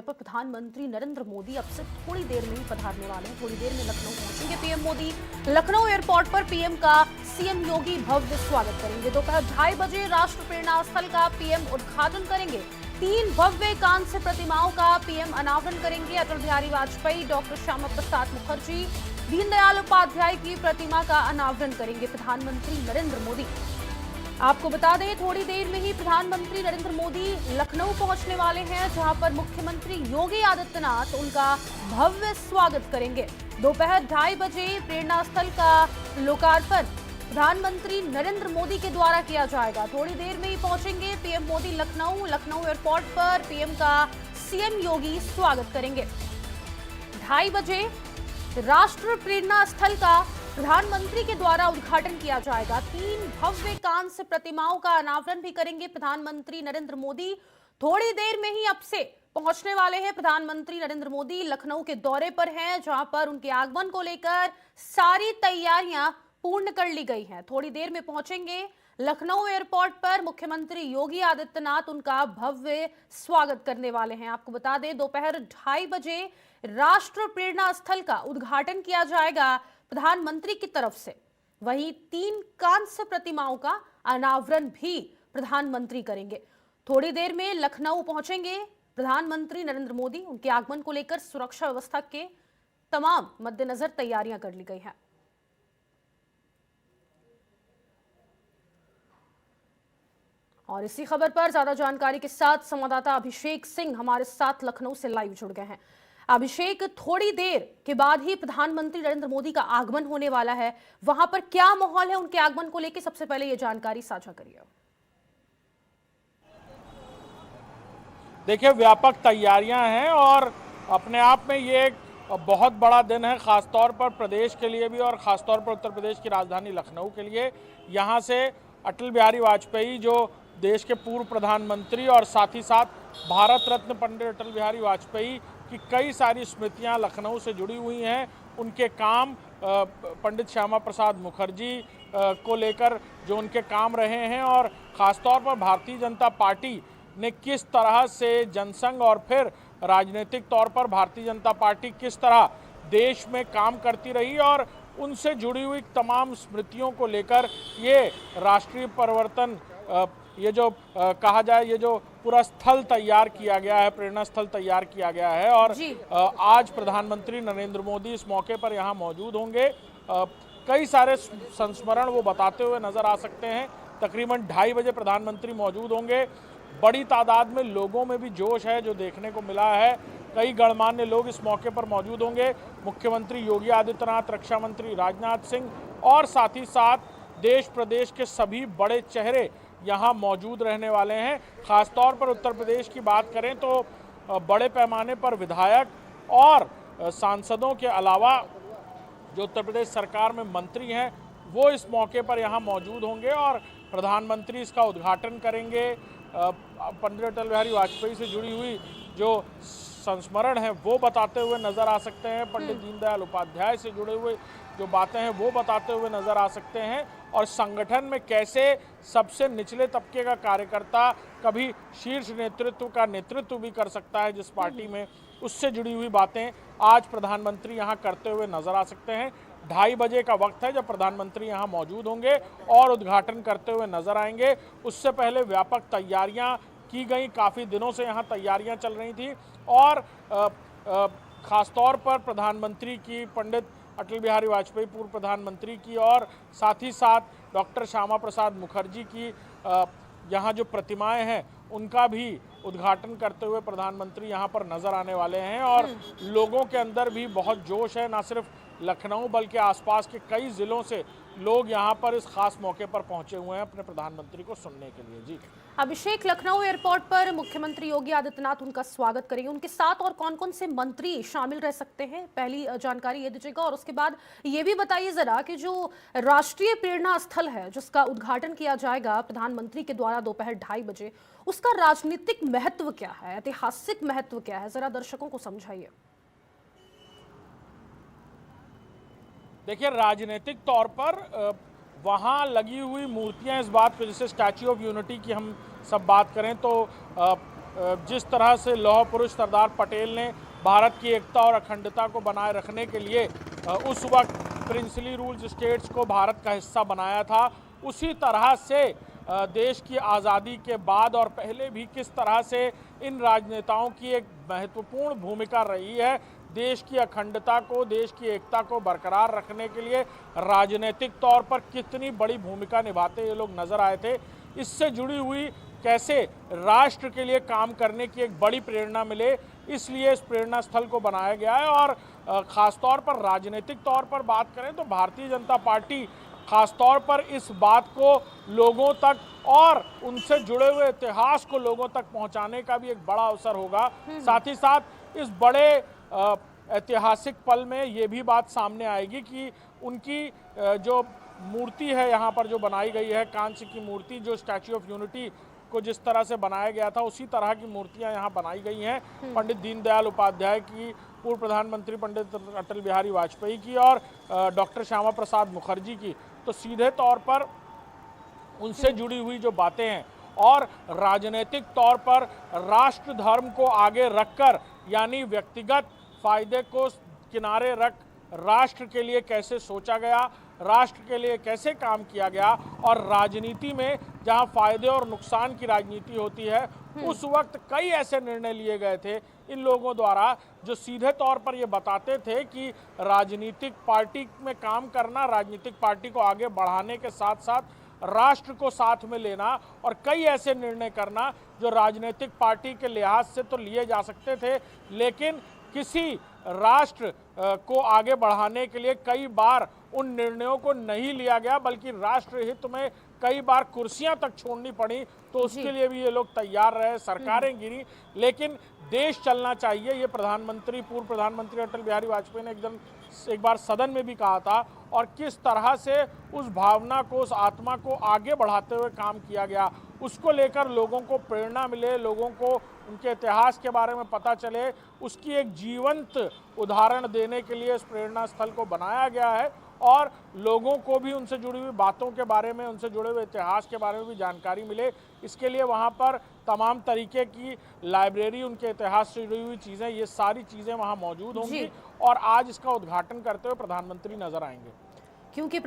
पर प्रधानमंत्री नरेंद्र मोदी अब से थोड़ी देर में ही पधारने वाले हैं। थोड़ी देर में लखनऊ पहुंचेंगे पीएम मोदी। लखनऊ एयरपोर्ट पर पीएम का सीएम योगी भव्य स्वागत करेंगे। दोपहर 2:30 बजे राष्ट्र प्रेरणा स्थल का पीएम उद्घाटन करेंगे। 3 भव्य कांस्य प्रतिमाओं का पीएम अनावरण करेंगे। अटल बिहारी वाजपेयी, डॉक्टर श्यामा प्रसाद मुखर्जी, दीनदयाल उपाध्याय की प्रतिमा का अनावरण करेंगे प्रधानमंत्री नरेंद्र मोदी। आपको बता दें, थोड़ी देर में ही प्रधानमंत्री नरेंद्र मोदी लखनऊ पहुंचने वाले हैं, जहां पर मुख्यमंत्री योगी आदित्यनाथ उनका भव्य स्वागत करेंगे। दोपहर 2:30 बजे प्रेरणा स्थल का लोकार्पण प्रधानमंत्री नरेंद्र मोदी के द्वारा किया जाएगा। थोड़ी देर में ही पहुंचेंगे पीएम मोदी लखनऊ एयरपोर्ट पर पीएम का सीएम योगी स्वागत करेंगे। 2:30 बजे राष्ट्र प्रेरणा स्थल का प्रधानमंत्री के द्वारा उद्घाटन किया जाएगा। 3 भव्य कांस्य प्रतिमाओं का अनावरण भी करेंगे प्रधानमंत्री नरेंद्र मोदी। थोड़ी देर में ही अब से पहुंचने वाले हैं प्रधानमंत्री नरेंद्र मोदी। लखनऊ के दौरे पर हैं, जहां पर उनके आगमन को लेकर सारी तैयारियां पूर्ण कर ली गई हैं। थोड़ी देर में पहुंचेंगे लखनऊ एयरपोर्ट पर मुख्यमंत्री योगी आदित्यनाथ उनका भव्य स्वागत करने वाले हैं। आपको बता दें, दोपहर 2:30 बजे राष्ट्र प्रेरणा स्थल का उद्घाटन किया जाएगा प्रधानमंत्री की तरफ से। वहीं 3 कांस्य प्रतिमाओं का अनावरण भी प्रधानमंत्री करेंगे। थोड़ी देर में लखनऊ पहुंचेंगे प्रधानमंत्री नरेंद्र मोदी। उनके आगमन को लेकर सुरक्षा व्यवस्था के तमाम मद्देनजर तैयारियां कर ली गई हैं। और इसी खबर पर ज्यादा जानकारी के साथ संवाददाता अभिषेक सिंह हमारे साथ लखनऊ से लाइव जुड़ गए हैं। अभिषेक, थोड़ी देर के बाद ही प्रधानमंत्री नरेंद्र मोदी का आगमन होने वाला है। वहां पर क्या माहौल है उनके आगमन को लेकर, सबसे पहले ये जानकारी साझा करिए। देखिए, व्यापक तैयारियां हैं और अपने आप में ये एक बहुत बड़ा दिन है, खासतौर पर प्रदेश के लिए भी और खासतौर पर उत्तर प्रदेश की राजधानी लखनऊ के लिए। यहाँ से अटल बिहारी वाजपेयी, जो देश के पूर्व प्रधानमंत्री और साथ ही साथ भारत रत्न पंडित अटल बिहारी वाजपेयी की कई सारी स्मृतियां लखनऊ से जुड़ी हुई हैं। उनके काम, पंडित श्यामा प्रसाद मुखर्जी को लेकर जो उनके काम रहे हैं और ख़ासतौर पर भारतीय जनता पार्टी ने किस तरह से जनसंघ और फिर राजनीतिक तौर पर भारतीय जनता पार्टी किस तरह देश में काम करती रही और उनसे जुड़ी हुई तमाम स्मृतियों को लेकर ये राष्ट्रीय परिवर्तन, ये जो कहा जाए, ये जो पूरा स्थल तैयार किया गया है, प्रेरणा स्थल तैयार किया गया है। और आज प्रधानमंत्री नरेंद्र मोदी इस मौके पर यहाँ मौजूद होंगे। कई सारे संस्मरण वो बताते हुए नजर आ सकते हैं। तकरीबन 2:30 बजे प्रधानमंत्री मौजूद होंगे। बड़ी तादाद में लोगों में भी जोश है जो देखने को मिला है। कई गणमान्य लोग इस मौके पर मौजूद होंगे। मुख्यमंत्री योगी आदित्यनाथ, रक्षा मंत्री राजनाथ सिंह और साथ ही साथ देश प्रदेश के सभी बड़े चेहरे यहाँ मौजूद रहने वाले हैं। खासतौर पर उत्तर प्रदेश की बात करें तो बड़े पैमाने पर विधायक और सांसदों के अलावा जो उत्तर प्रदेश सरकार में मंत्री हैं वो इस मौके पर यहाँ मौजूद होंगे और प्रधानमंत्री इसका उद्घाटन करेंगे। पंडित अटल बिहारी वाजपेयी से जुड़ी हुई जो संस्मरण है वो बताते हुए नजर आ सकते हैं। पंडित दीनदयाल उपाध्याय से जुड़े हुए जो बातें हैं वो बताते हुए नजर आ सकते हैं। और संगठन में कैसे सबसे निचले तबके का कार्यकर्ता कभी शीर्ष नेतृत्व का नेतृत्व भी कर सकता है जिस पार्टी में, उससे जुड़ी हुई बातें आज प्रधानमंत्री यहाँ करते हुए नजर आ सकते हैं। 2:30 बजे का वक्त है जब प्रधानमंत्री यहाँ मौजूद होंगे और उद्घाटन करते हुए नजर आएंगे। उससे पहले व्यापक तैयारियां की गई, काफ़ी दिनों से यहाँ तैयारियां चल रही थी और ख़ासतौर पर प्रधानमंत्री की, पंडित अटल बिहारी वाजपेयी पूर्व प्रधानमंत्री की और साथ ही साथ डॉक्टर श्यामा प्रसाद मुखर्जी की यहाँ जो प्रतिमाएं हैं उनका भी उद्घाटन करते हुए प्रधानमंत्री यहाँ पर नजर आने वाले हैं। और लोगों के अंदर भी बहुत जोश है, ना सिर्फ लखनऊ बल्कि आसपास के कई जिलों से लोग यहाँ पर इस खास मौके पर पहुंचे हुए हैं अपने प्रधानमंत्री को सुनने के लिए। जी अभिषेक, लखनऊ एयरपोर्ट पर मुख्यमंत्री योगी आदित्यनाथ उनका स्वागत करेंगे। उनके साथ और कौन कौन से मंत्री शामिल रह सकते हैं, पहली जानकारी ये दीजिएगा। और उसके बाद ये भी बताइए जरा कि जो राष्ट्रीय प्रेरणा स्थल है जिसका उद्घाटन किया जाएगा प्रधानमंत्री के द्वारा दोपहर 2:30 बजे, उसका राजनीतिक महत्व क्या है, ऐतिहासिक महत्व क्या है, जरा दर्शकों को समझाइए। देखिए, राजनीतिक तौर पर वहाँ लगी हुई मूर्तियाँ इस बात को, जैसे स्टैच्यू ऑफ यूनिटी की हम सब बात करें तो जिस तरह से लौह पुरुष सरदार पटेल ने भारत की एकता और अखंडता को बनाए रखने के लिए उस वक्त प्रिंसली रूल्स स्टेट्स को भारत का हिस्सा बनाया था, उसी तरह से देश की आज़ादी के बाद और पहले भी किस तरह से इन राजनेताओं की एक महत्वपूर्ण भूमिका रही है देश की अखंडता को, देश की एकता को बरकरार रखने के लिए राजनीतिक तौर पर कितनी बड़ी भूमिका निभाते ये लोग नजर आए थे। इससे जुड़ी हुई कैसे राष्ट्र के लिए काम करने की एक बड़ी प्रेरणा मिले, इसलिए इस प्रेरणा स्थल को बनाया गया है। और ख़ासतौर पर राजनीतिक तौर पर बात करें तो भारतीय जनता पार्टी खासतौर पर इस बात को लोगों तक और उनसे जुड़े हुए इतिहास को लोगों तक पहुंचाने का भी एक बड़ा अवसर होगा। साथ ही साथ इस बड़े ऐतिहासिक पल में ये भी बात सामने आएगी कि उनकी जो मूर्ति है यहाँ पर जो बनाई गई है, कांस्य की मूर्ति, जो स्टैच्यू ऑफ यूनिटी को जिस तरह से बनाया गया था उसी तरह की मूर्तियां यहाँ बनाई गई हैं। पंडित दीनदयाल उपाध्याय की, पूर्व प्रधानमंत्री पंडित अटल बिहारी वाजपेयी की और डॉक्टर श्यामा प्रसाद मुखर्जी की। तो सीधे तौर पर उनसे जुड़ी हुई जो बातें हैं और राजनीतिक तौर पर राष्ट्र धर्म को आगे रखकर, यानी व्यक्तिगत फायदे को किनारे रख राष्ट्र के लिए कैसे सोचा गया, राष्ट्र के लिए कैसे काम किया गया, और राजनीति में जहां फायदे और नुकसान की राजनीति होती है उस वक्त कई ऐसे निर्णय लिए गए थे इन लोगों द्वारा जो सीधे तौर पर ये बताते थे कि राजनीतिक पार्टी में काम करना, राजनीतिक पार्टी को आगे बढ़ाने के साथ साथ राष्ट्र को साथ में लेना और कई ऐसे निर्णय करना जो राजनीतिक पार्टी के लिहाज से तो लिए जा सकते थे, लेकिन किसी राष्ट्र को आगे बढ़ाने के लिए कई बार उन निर्णयों को नहीं लिया गया, बल्कि राष्ट्र हित में कई बार कुर्सियां तक छोड़नी पड़ी। तो उसके लिए भी ये लोग तैयार रहे, सरकारें गिरी, लेकिन देश चलना चाहिए। ये प्रधानमंत्री, पूर्व प्रधानमंत्री अटल बिहारी वाजपेयी ने एक बार सदन में भी कहा था, और किस तरह से उस भावना को, उस आत्मा को आगे बढ़ाते हुए काम किया गया, उसको लेकर लोगों को प्रेरणा मिले, लोगों को उनके इतिहास के बारे में पता चले, उसकी एक जीवंत उदाहरण देने के लिए इस प्रेरणा स्थल को बनाया गया है। और लोगों को भी उनसे जुड़ी हुई बातों के बारे में, उनसे जुड़े हुए इतिहास के बारे में भी जानकारी मिले, इसके लिए वहाँ पर तमाम तरीके की लाइब्रेरी, उनके इतिहास से जुड़ी हुई चीज़ें, ये सारी चीज़ें वहाँ मौजूद होंगी। और आज इसका उद्घाटन करते हुए प्रधानमंत्री नजर आएंगे। क्योंकि